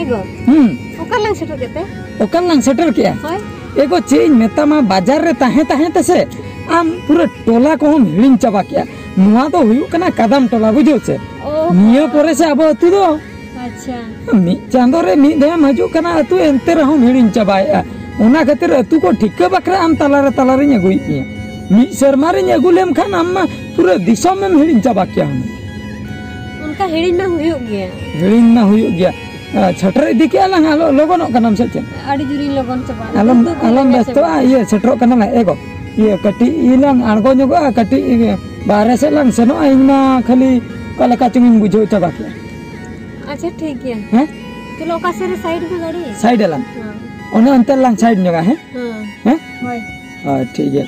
एगो ओकरलांग सेटर केते ओकरलांग सेटर किया होय एगो चेन मेतामा बाजार रे ताहे ताहे तसे आम पूरा टोला को हम हिड़िन चाबा किया नुआ तो हुयु कना कदम टोला बुझो से निया परे से अब अतु दो अच्छा मी चांदो रे मी देम हजू कना अतु एंते रहो हिड़िन चाबाया ओना खातिर अतु को ठिका बकरा आम तलारे अगुई पिया मी शर्मारे अगुलेम खान आम पूरा दिसम में हिड़िन चाबा किया हम उनका हिड़िन ना हुयु गया छटर इदी के आलंग आलो लोगन कनम से चेन आडी जुरी लोगन चबा आलम बेस्तो ये छटरो कना एगो ये कटी इलांग आड़गो ᱧᱚᱜᱚᱜᱼᱟ कटी बाहर से लांग सेनो इना खाली कलका चुमिन बुझो चाबा के अच्छा ठीक है हैं चलो का से साइड में गाड़ी साइड लांग ओने अंतर लांग साइड ᱧᱚᱜᱟ हैं हैं होय ठीक है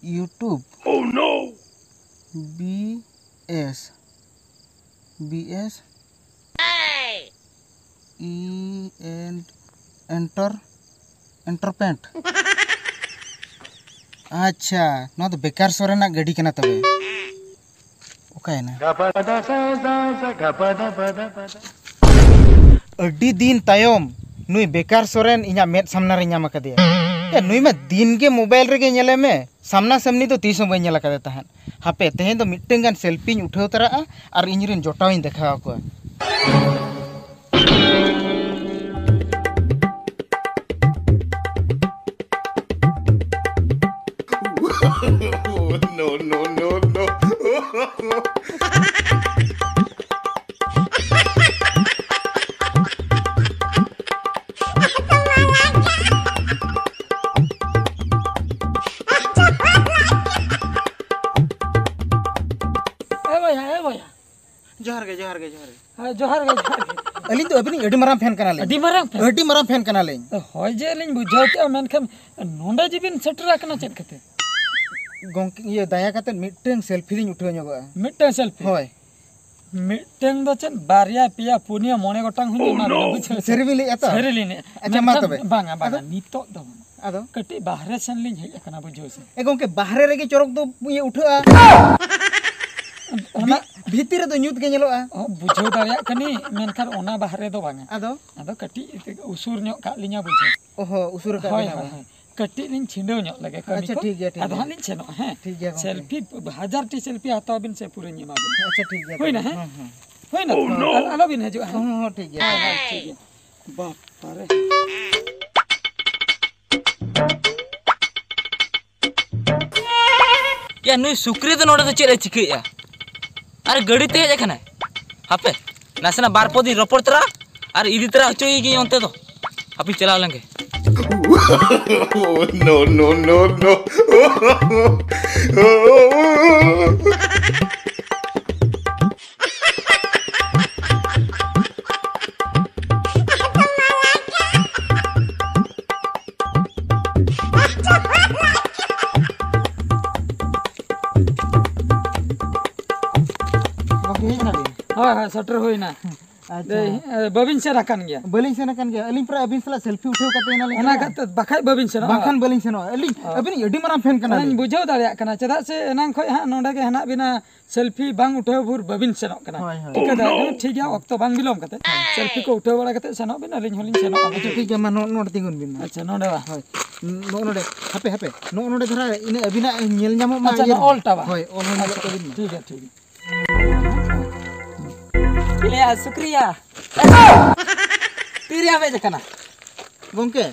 YouTube. Oh no. BS. Enterpent. अच्छा ना तो बेकार सोरेना गाड़ी कना तबे ओके ना अड्डी दिन तायम नुई बेकार सोरेन इना मेद सामना रे ᱧᱟᱢ कदिया ए नुई में दिन के मोबाइल रे ᱧᱮᱞᱮ में सामना सामनी तो तीस बई ᱧᱮᱞ कदे तहन हापे तेहें तो मिट्टन गान सेल्फी उठाव तरा और इनरिन जोटाविन देखाव को no जोहार गे अलिन तो अबिनी अडी मराम फैन कना ले अडी मराम फैन कना ले होय जे लिन बुझाव के मेनखान नोंडा जीबिन सेटर कना चेत कते गोंक ये दया कते मिटन सेल्फी लिन उठाव ᱧᱚᱜᱚᱜᱼᱟ मिटन सेल्फी होय मिटन दो चेन बारिया पिया पुनिया मोने गोटांग हुनी ना बुझाव सेरबी ले एता सेरली ने अच्छा मा तबे बांगा नितो दो आदो कटी बाहरे सेन लिन हेज कना बुझाव से ए गोंके बाहरे रेगे चोरक दो ये उठाआ ओना भीतर रे दो न्यूत के ᱧᱮᱞᱚᱜᱼᱟ बुझाव दारिया कनी मेनखान ओना बाहरे दो बांगा आदो कटी उसूर ᱧᱚᱜ का लिया बुझाव ओहो उसूर का होय कटी लिन छिंडो ᱧᱚᱜ लगे कनी अच्छा ठीक है आदो लिन छेनो हैं ठीक है सेल्फी 1000 टी सेल्फी हताव बिन से पूरे निमा अच्छा ठीक है होय ना हैं होय ना आलो बिन हजो हां ठीक है ठीक है बाप रे या नुई सुक्री तो नोडे तो चेले चिकैया अरे गड़ी ते हेज खना हापे नासना बार पदी रपड़ तरा और इदी तरा हचोई गी ओंते तो हापी चलाव लंगे no हां सटर होई ना बबिन से रखन गया बलिन से नकन गया अलिन पर अबिन सला सेल्फी उठाव कते ना ले ओना कते बखाय बबिन से बाखान बलिन से नो अलिन अबिन एडी मराम फैन कना अलिन बुझाव दारिया कना चदा से एनांग खय हा नोंडा के हना बिना सेल्फी बांग उठाव भुर बबिन से नो कना ठीक है ठीक है वक्त बांग बिलोम कते सेल्फी को उठाव बड़ा कते सनो बिन अलिन होलिन से नो अच्छा ठीक है मा नोड तिंगुन बिन अच्छा नोंडा होय नोडे हापे नोडे धरा इने अबिना नेल ᱧᱟᱢᱚᱜ मा अच्छा ऑल्टा बा होय ऑल बिन ठीक है ले शुक्रिया तीरिया में जकना गोंके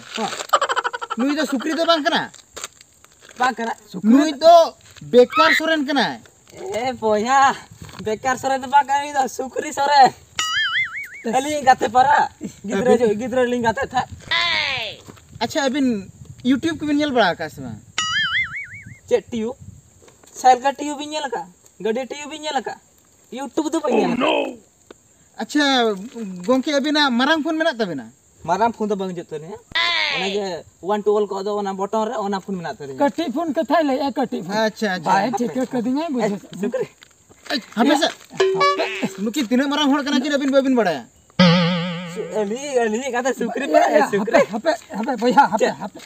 नुई तो सुक्री तो बांग कना सुक्री नुई तो बेकार सोरेन कना ए बोया बेकार सरे तो बाका नी तो सुक्री सरे अली गाते परा गिद्रे लिंग गाते था अच्छा अबिन YouTube को बिन नेल बड़ा आकाश में चे टीयू साइल का टीयू बिन नेल का गडी टीयू बिन नेल का YouTube तो बन नेल अच्छा गोंके अबिना मारांग फोन मेना तबिना माराम फोन तो बंग जतो ने ओना जे 1 2 को दो ओना बटन रे ओना फोन मेना तरी कटी फोन कथा ले कटी फोन अच्छा अच्छा बाय ठीक कदिङा बुझे सुकरी हमेशा नुकी तिना माराम होड़ कना कि अबिन बाबिन बड़ाया अली कथा सुकरी पर सुकरी हपे हपे भैया हपे हपे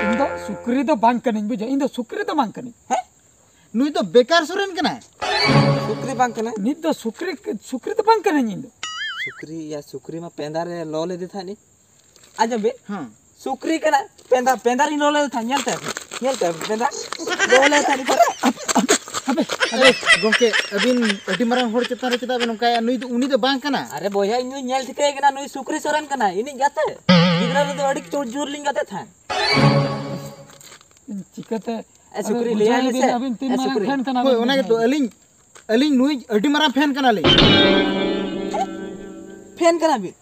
इंदो सुकरी तो बांग कनिङ बुझे इंदो सुकरी तो बांग कनिङ है नुई तो बेकार सोरेन कना सुकरी बांग कने नित तो सुकरी तो बांग कनिङ इंदो सुकरी या सुकरी में पेंदा रे लो ले था नी आज बे हां सुकरी कना पेंदा पेंदा री लो ले था nyelta पेंदा लो ले था नी पर अरे गोके अबिन अडी माराम होड़ चेता रे चेता बे नोका नुई तो उनी तो बांग कना अरे बोया इन nyel ठिके कना नुई सुकरी सोरन कना इनी गाते गिदरा रे तो अडी चोट जोर लिंग गाते था चिकते ए सुकरी ले आले से अबिन तीन मारा फैन कना होय ओना के तो अलिंग नुई अडी माराम फैन कना ले फैन कना भी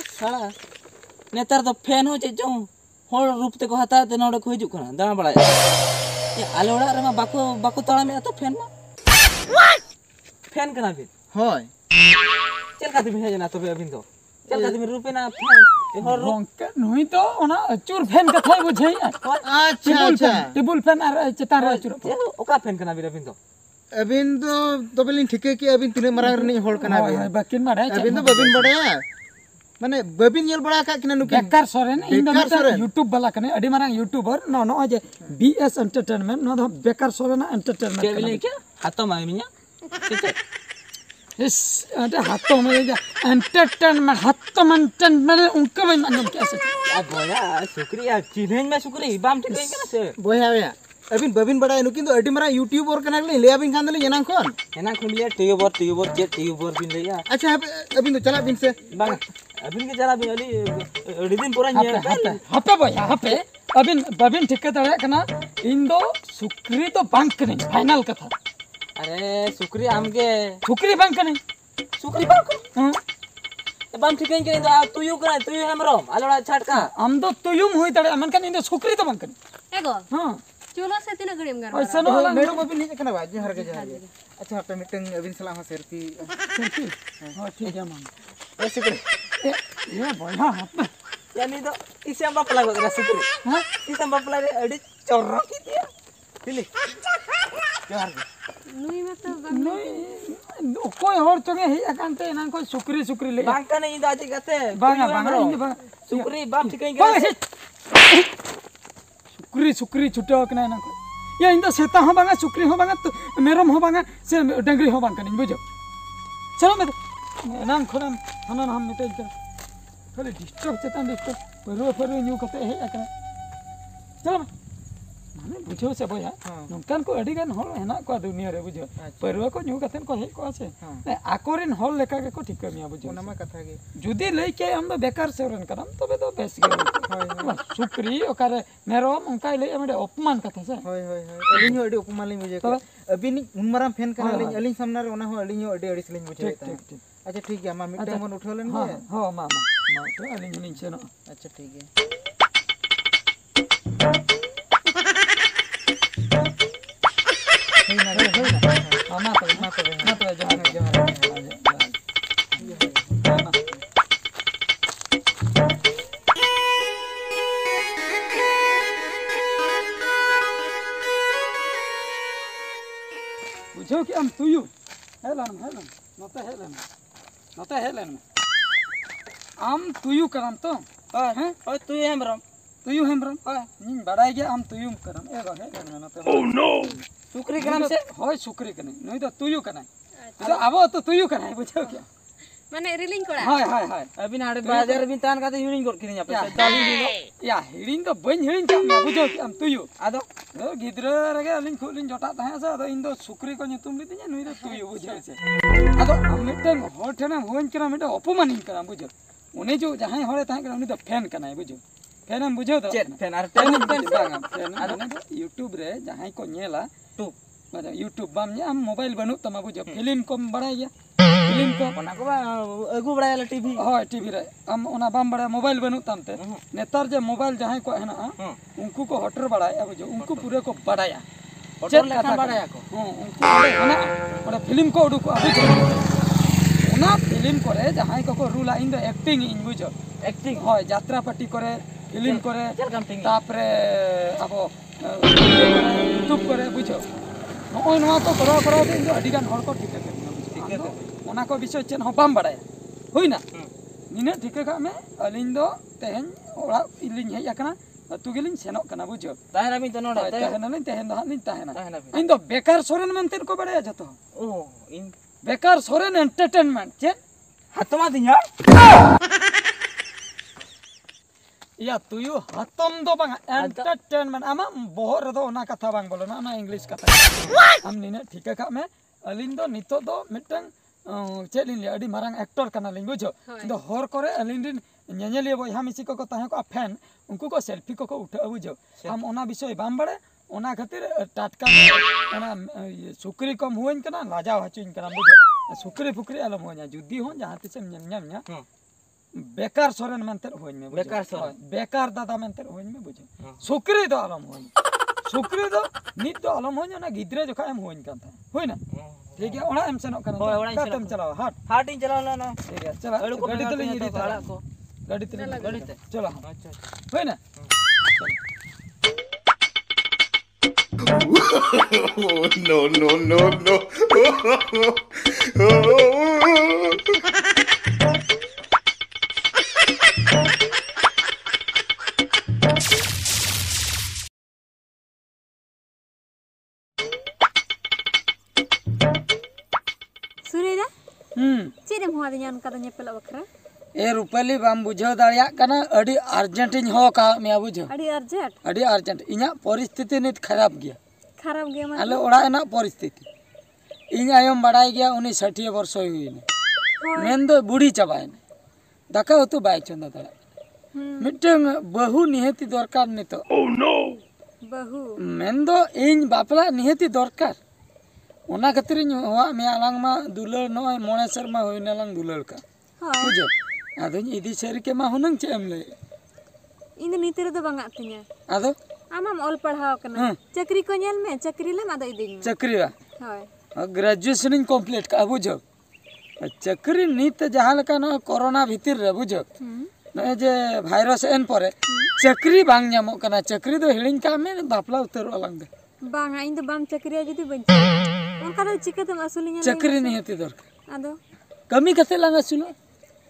साला नेतार तो फैन हो जे जो होड़ रूप ते को हता ते नोडे को हिजु कना दाना बड़ा ये आले ओड़ा रे बाको बाको तळा में तो फैन मा फैन कना भी होय चल का तुम हेजना तबे अबिन तो चल का तुम रूपे ना फैन ए होड़ रूप रोंके नुई तो ओना अचूर फैन कथा बुझे अच्छा अच्छा टेबल फैन आर चेतार अचूर ओका फैन कना भी अबिन तो अबिन तो तबेलिन ठिके कि अबिन तिना माराम रे होड़ कना बे बाकिन मारे अबिन तो बाबिन बड़ाया माने बाबिन येल बड़ा का किना नुकी बेकार सोरेन इन दो बेकार सोरेन। यूट्यूब वाला कने अडी मारांग यूट्यूबर नो जे बीएस एंटरटेनमेंट नो बेकार सोरेन एंटरटेनमेंट केवले क्या हाथों में मिया ठीक इस अरे हाथों में ये एंटरटेनमेंट हाथों में एंटरटेनमेंट उनका मैं मालूम कैसे आ बोया शुक्रिया चिन्हन में शुक्रिया बाम ठीक कहीं ना से बोया बोया अबिन बाबिन बड़ाया नुकी तो अडी मारा यूट्यूबर कना ले अबिन खान दले येना कोन एना खुलिया टीयूबर जे टीयूबर बिन लिया अच्छा अबिन तो चला बिन से बांग अबिन के जरा बिन अली अडी दिन पूरा नियर हपे भैया हपे अबिन बाबिन ठीक तड़े कना इन दो सुक्री तो बांक नहीं फाइनल कथा अरे शुक्रिया हमके सुक्री बांक नहीं शुक्रिया बांग हां बाम ठीक कहीं तो तू यू करा तू हमरो आलोड़ा छटका हम तो तुयुम हुई तड़े मन कन इन दो सुक्री तो बांक नहीं एगो हां चलो से तीन गड़ीम गार ऐसा नो मैडम अबिन हे कना बा जहर के जहर अच्छा हपे मिटंग अबिन सलाह हो सेल्फी हां ठीक है मां ऐसे करे ये भैया हपे यानी तो इसे हम बापला को शुक्रिया हां इसे हम बापला रे अडी चोरो की दिया दिली जहर नुई में तो नहीं कोई और चंगे ही अकांते ना कोई सुक्री ले बांग का नहीं दाजी कहते बांगा शुक्रिया बाम ठीक कहीं सुक्री छुट्टा कना ना कोई या इंदा सेता हो बांगा सुक्री हो बांगा तो मेरम हो बांगा से डंगरी हो बांगा नहीं बुझो चलो मैं नाम खोरम हनन हम मिटे खाली डिस्टर्ब चेता डिस्टर्ब परो न्यू कते हे अकना चलो माने बुझो से भैया नोंकान को अडी गान होल हेना को दुनिया रे बुझो परो को न्यू कतेन को हे को से आकोरिन होल लेका के को ठीक मिया बुझो ओना मा कथा गे जुदी लई के हम बेकार सेवरन करम तबे तो बेस गे सुक्री ओकारे मेरम उनका लई हमडे अपमान कथा से होय होय होय अलिन हो अडी उपमान लिन बुझे को अबिन उन माराम फैन कना लिन अलिन सामना रे ओना हो अलिन हो अडी अडी लिन बुझे अच्छा ठीक है मा मिटंग मन उठोलन हां गे हां मा तो अलिन निन से ना अच्छा ठीक है बुझो कि हम तुयु हेलन नते हेलन आम तुयु करम तो हैं ओए तू हमरो तुयु हेमरम निन बड़ाई गे आम तुयु करम ए रहे हेलन नते ओह नो शुक्रिया करम से होय शुक्रिया कने नई तो तुयु कने तो आबो तो तुयु कने बुझो क्या माने रिलिंग कोड़ा हाय अबिन हाड़े बाजार बिन तान का तो यूनिंग कर किने पे चाली दिनो या हिडिन तो बन हिडिन का मैं बुझो कि हम तुयु आदो गिद्रा रगे अलिन खुलिन जोटा ताहे से अदो इन दो सुक्री को ᱧᱩᱛᱩᱢ लिदिया नुई दो तुयु बुझो से अदो हम मिटन होर ठेना होइन करा मिट अपमानिन करा बुझो उनी जो जहां होरे ताहे करा उनी तो फैन कनाय बुझो फैन हम बुझो तो फैन आर फैन आदो यूट्यूब रे जहां को नेला टू मतलब यूट्यूब बाम ने हम मोबाइल बनु तमा बुझो फिल्म को बड़ाय गया फिल्म को ओना को अगु बड़ायला टीवी होय टीवी रे हम ओना बाम बड़ा मोबाइल बनु तमते नेतार जे मोबाइल जहां को हेना उनको को हटर बड़ाय बुझो उनको पूरे को बड़ाया हटर लेखा बड़ाया को उनको हेना ओना फिल्म को उडुको बुझो ᱚᱱᱟ ᱯᱷᱤल्म ᱠᱚᱨᱮ ᱡᱟᱦᱟᱸᱭ ᱠᱚᱠᱚ ᱨᱩᱞᱟ ᱤᱧ ᱫᱚ ᱮᱠᱴᱤᱝ ᱤᱧ ᱵᱩᱡᱷᱟᱹᱣ एक्टिंग ᱦᱳᱭ ᱡᱟᱛᱨᱟ ᱯᱟᱴᱤ ᱠᱚᱨᱮ ᱯᱷᱤल्म ᱠᱚᱨᱮ चल काम टिंग तापरे ᱟᱵᱚ यूट्यूब करे बुझो नॉय नवा तो करो ते इन दो अडिगान हर को ठीक है ओना को विषय चेन हो बाम बड़ाय होइना निने ठीक का में अलिन दो तेहन ओड़ा इलिन हेय आकना अतु गेलिन सेनोक कना बुझो ताहेना मी तो नोडे तेहन दो हानिन ताहेना इन दो बेकार सोरेन मेंतेन को बड़ाय जतो ओ इन बेकार सोरेन एंटरटेनमेंट चे हातमा दिया या तुयु हतम दो बांग एंटरटेनमेंट आमा बोहर दो ओना कथा बांग बोलो ना ना इंग्लिश कथा हम निने ठीक का में अलिन दो नितो दो मिटंग चेलिन ले अडी मारंग एक्टर कना लिन बुझो दो हर करे अलिन दिन नेनेलिया बयहा मिसी को ताहे को फैन उनको को सेल्फी को उठा बुझो हम ओना विषय बाम बड़े ओना खातिर टाटका ओना सुकरी कम होइन कना लाजा हचिन कना बुझो सुकरी फुकरी आलम हो냐 जुदी हो जहां तिसम न्याम बेकार सोरेन मेंते होइन में बेकार दादा मेंते होइन में बुझो सुकरी दो आलम होइन सुकरी दो नित दो आलम होइन ना गिद्रे जोखा एम होइन कान था होइना ठीक है ओना एम सेनो कना कातम चलाओ हाट इन चलाओ ना ठीक है चला गाड़ी तले इदी ताला को गाड़ी तले चलो अच्छा होइना no, no, no, no. सुरेदा चेरे हुआ दिया उनका तो नेपला बखरा ए रुपली बाम बुझो दाड़िया कना अडी अर्जेंट इन हो का मे बुझो अडी अर्जेंट इना परिस्थिति नित खराब गया मतलब आले ओड़ा ना परिस्थिति इन आयम बड़ाई गया उनी 60 वर्ष हुईने मेन दो बुढ़ी चबायने दाका उतु बाय चंदा दाड़ा मिटंग बहु निहति दरकार नितो ओह नो बहु मेन दो इन बापला निहति दरकार ओना खातिर हुआ मे आलांग मा दुलर नय मोने शर्मा होइना लांग दुलर का बुझो आदो इदी सेरी के मा हुनंग चेम ले इन नीतिर दो बांगा तिया आदो आमाम ऑल पढ़ाव कना चक्री को नेल में चक्री ले मादा इदिन चक्री होय ग्रेजुएशन इन कंप्लीट का बुझो चक्री नीत जहां लका न कोरोना भीतर रे बुझो न जे वायरस एन परे चक्री बांग न्यामो कना चक्री दो हिलिन का में बापला उतर अलंग दे बांगा इन दो बाम चक्री जदी बन उनका तो चिकते असुलिया चक्री नहीं हती दरकार आदो कमी कते लांग असुलो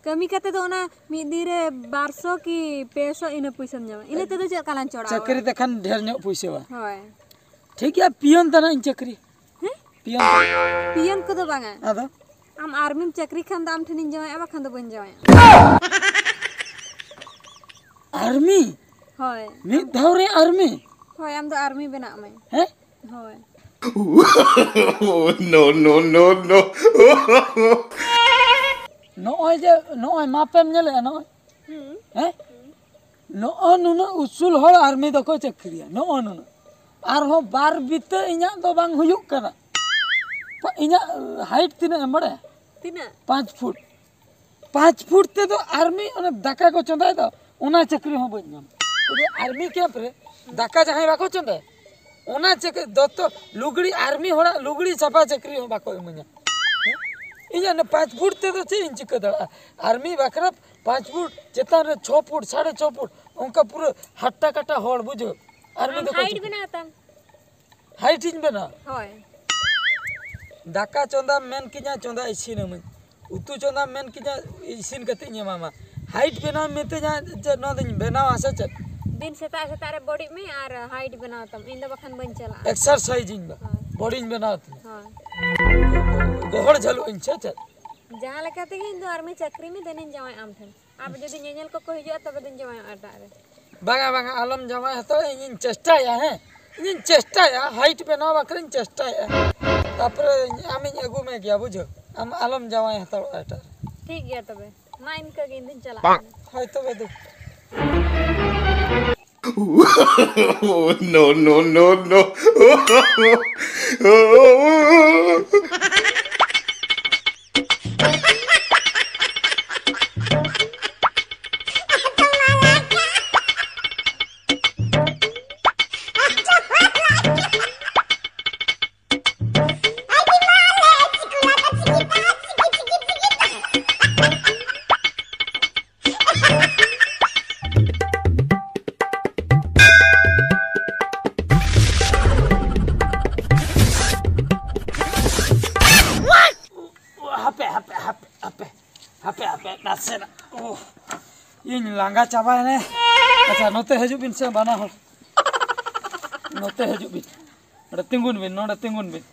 कमी कते तो ना मिदिरे 1200 की 500 इन पैसा जामा इने ते च कालान चोड़ा चक्री देखन ढेर न्यो पैसा बा होय ठीक है पियन तना इन चक्री पियन को तो बांगा आदो आम आर्मी में चक्री खान दाम ठनिन जाय अब खान तो बन जाय आर्मी होय मी धावरे आर्मी होय आम तो आर्मी बना में हैं होय no, no, no, no. नोय जे नोय मापेम नेले नोय हैं नो नुना उसूल हो आर्मी दको चक्रिया नो नुना आर हो बार बिते इना दो बांग हुयुक कना इना हाइट तिना एमबड़े तिना 5 फुट ते तो आर्मी ओने दाका को चंदाय तो ओना चक्री हो बन नाम जे आर्मी कैंप रे दाका जहां बाको चंदाय ओना चक्री दत्तो लुगड़ी आर्मी होड़ा लुगड़ी सफा चक्री हो बाको इमnya इना ने 5 फुट ते तो चे इंच कदा आर्मी बाकरा 5 फुट चेतान रे 6 फुट 6.5 फुट उनका पूरा हट्टा कट्टा होड़ बुझो आर्मी तो हाइट बनाता हाइट इन बना होय दाका चंदा मेन किना चंदा इसिन म उतु चंदा मेन किना इसिन कते मामा हाइट बना मेते जा न दिन बनाव आसे च दिन सेता रे बॉडी में आर हाइट बनावतम इन द बखन बन चला एक्सरसाइज इन बॉडी इन बनावत हां गोहड़ झलो इन च जहां लकाते इन दो आर्मी चक्री में देने जाय आम ठन आप जदी नेनेल को हिजो तब दिन जाय आटा रे बागा आलम जमा तो इन चेष्टा या है इन चेष्टा या हाइट बनाव बकरिन चेष्टा या तापर आमी एगु में गया बुझो हम आलम जमा तो आटा ठीक गया तबे ना इनका दिन चला होय तो बेदु no, no, no, no. नासेना ओ इन लांगा चाबाने अच्छा नोते हजू बिन से बना हो नोते हजू बिन नोडे तिंगुन बिन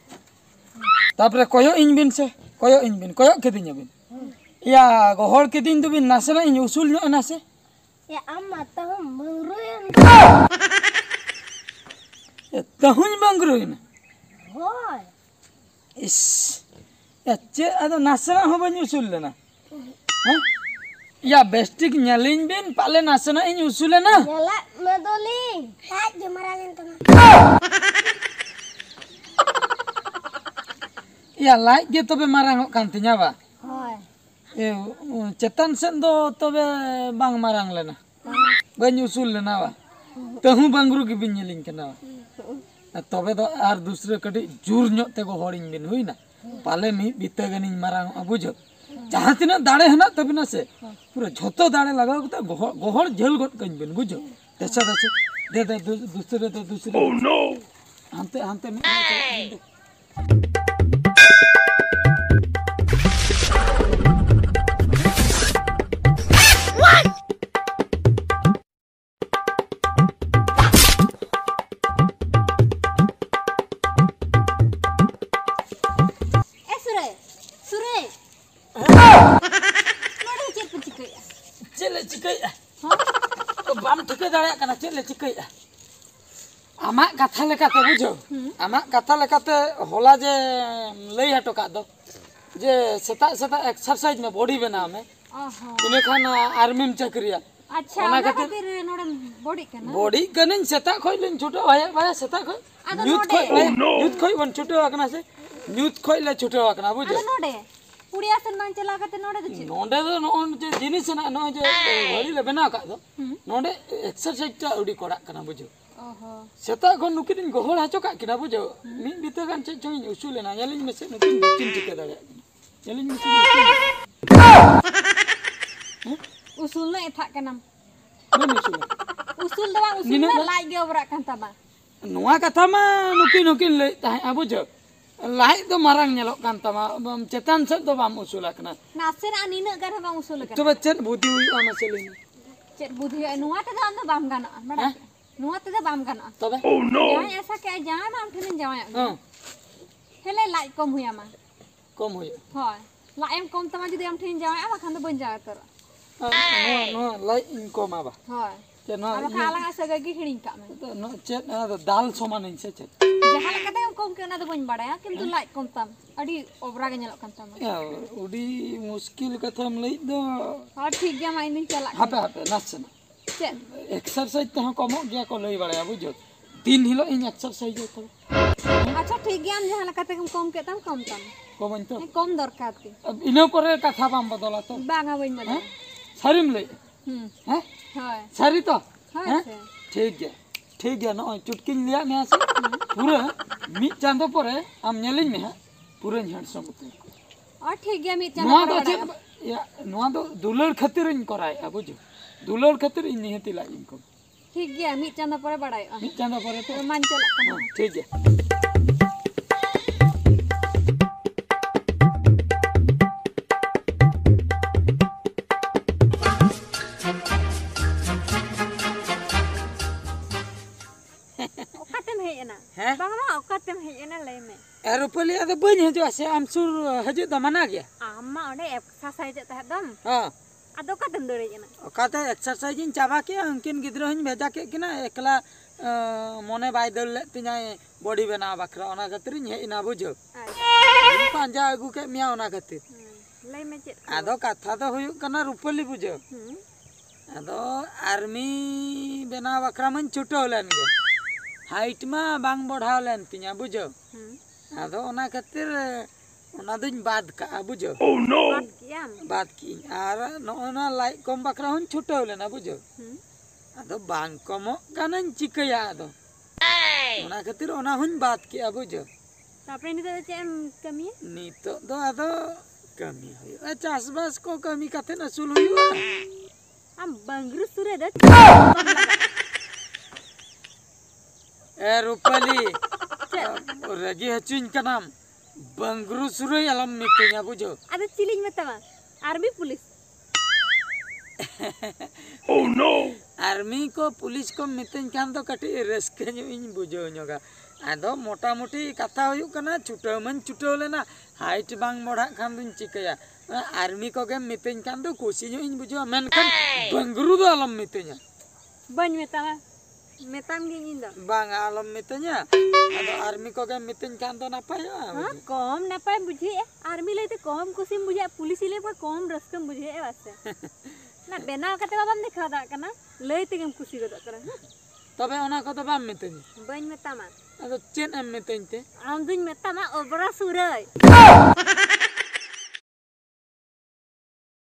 तापरे कोयो इन बिन से कोयो केदिnya बिन या गोहर केदिन तो बिन नासेना इन उसूल नो नासे Ya amat tahu mengruin. या तहुन बंगरुइन Hoi. इस या चे अदो नासेना हो बन उसूल लेना हां या बेस्टिक न्यालिन बिन पाले नासेना इन उसूल लेना Nyala medoling. Tak jemaralin teman. या लाइक गे तबे मारांग कान तिnya बा Hoi. ए चेतन सेन दो तबे बांग मारांग लेना बन उसूल लेना बा तहु बंगरु के बिन न्यालिन कना तबे दो आर दूसरे कटी जुर ᱧᱚᱜ ते गो हरिन बिन हुइना पाले मी बिते गनिन मारांग बुझो जहां तिना दाड़े हना तबिना से पूरा झोतो दाड़े लगाओ तो गोहर झेल गट कइन बिन बुझो देसा दे दूसरे ओह नो हांते मी चले चिकई तो बाम ठिके दाड़ा कना चले चिकई आमा कथा लेकाते बुझो आमा कथा लेकाते होला जे लई हटो का दो जे सेता एक्सरसाइज में बॉडी बना में इने खान आर्मी में चक्रिया अच्छा ओना खातिर नोडे बॉडी कनिन सेता खोइ लेन छोटो भाया सेता खोइ यूथ खोइ वन छोटो आकना से यूथ खोइ ले छोटो आकना बुझो नोडे पुड़िया सन मान चला खाते नोडे दो नोन जे जिनिस ना नो जे घड़ी ले बना का दो नोडे एक्सरसाइज टा उडी कोड़ा कना बुझो ओहो सेता गन नुकिन गोहल हाचो का किना बुझो मी बिते गान चे जोइन उसूल ना यालिन में से नुकिन चिन टिके दाड़े यालिन में से usul na etak kanam मन usul da bang usul na lai ge obrak kan tama नुआ कथा मा नुकिन ले ताहे आ बुझो लाई दो मारांग नेलो कान तमा चेतन से दो बाम उसूला कना naser anina gar bang usul kan तो बच्चन बुद्धि हुई आ मसले chet budhi nuwa te da bam gana mara nuwa te da bam gana तबे jangan ऐसा क्या jangan am thinin jangan हां hele lai kom huya ma कम हुई hoy lai em kom tama judi am thinin jangan ama khan do ban jaga tor नो लाई इनको माबा hoy ते नो ama khala asa gagi hiring ka me नो चेत दाल समान इन से चेत jahan kata em kom ke na do ban badaya kintu lai kom tam adi obra ge nyalok kan tama या उडी मुश्किल कथा हम लई दो ha thik gya ma inin chala हापे नाचना chet एक्सरसाइज ते कमो गया को लई बड़या बुझो दिन हिलो इन एक्सरसाइज तो अच्छा ठीक गया हम jahan kata em kom ke tam kom tam कमन तो kom dorkar ti अब इनो करे कथा बाम बदला तो banga ban badaya सारिम लई हैं hoy सारी तो hoy ठीक है नो चुटकिन लिया में से पूरा मी चांदो परे आम नेलिन में पूरा हेंडसम उते और ठीक गया मी नोआ चला तो या नोआ तो दुलर खातिर इन कराय बुझो दुलर खातिर इन निहति ला इनको ठीक गया मी चंदा परे बड़ाई मी चांदो परे तो मान चला कना ठीक है okatem hejena हैं bangma okatem hejena lay me aeroplane आदे बन हजो से आम सुर हजो द मना गया amma ode exercise tah dam हां ado okatem dore jena ओकाते एक्सरसाइज इन चाबा के उनकिन गिद्रो हन भेजा के किना एकला मने बाय दल ले तिना बॉडी बना बखरा ओना खातिर हे इना बुझो पांजा अगु के मिया ओना खातिर lay me chet आदो कथा तो हुयु कना रुपली बुझो आदो आर्मी बना बखरा मन छुटो लेन गे हाइट मा बांग बढ़ाव लेन तिना बुझो आदो ओना खातिर ओना दिन बाद का बुझो kiam बात की आर नोना लाई कम बकरा हुन छुटो लेना बुझो आदो बांग कमो कानन चिकया आदो ओना खातिर ओना हुन बात की बुझो tapre ni to chem kami नितो दो आदो कमी होय चासबास को कमी काते न सुल हुयु am bangru sure da ए रुपली रगी हचुन का नाम बंगरू सुरई अलम मितया बुझो ado ciling metama army police Oh no! Army को पुलिस को मितन खान तो कटी रस्के इन बुझो ñoga आदो मोटा मोटी कथा हुयुग कना छुटाव मन छुटाव लेना हाइट बांग मोड़ा खान दुन चिकया आर्मी को के मितन खान तो खुशी इन बुझो मेनखान बंगरू दो आलम मितnya बन मेतामा मेताम गे इन दो बांग आलम मितnya आदो आर्मी को के मितन खान तो नापाय हां कम नापाय बुझे आर्मी लेते कम खुशी बुझे पुलिस ले पर कम रस्कम बुझे वासे ना बेना कते बाबाम देखा दा कना लई तेगम खुशी गद करा तबे ओना को तो बाम मितनी बन मेतामा आदो चेन एम मितनते आम दुन मेतामा ओबरा सुरय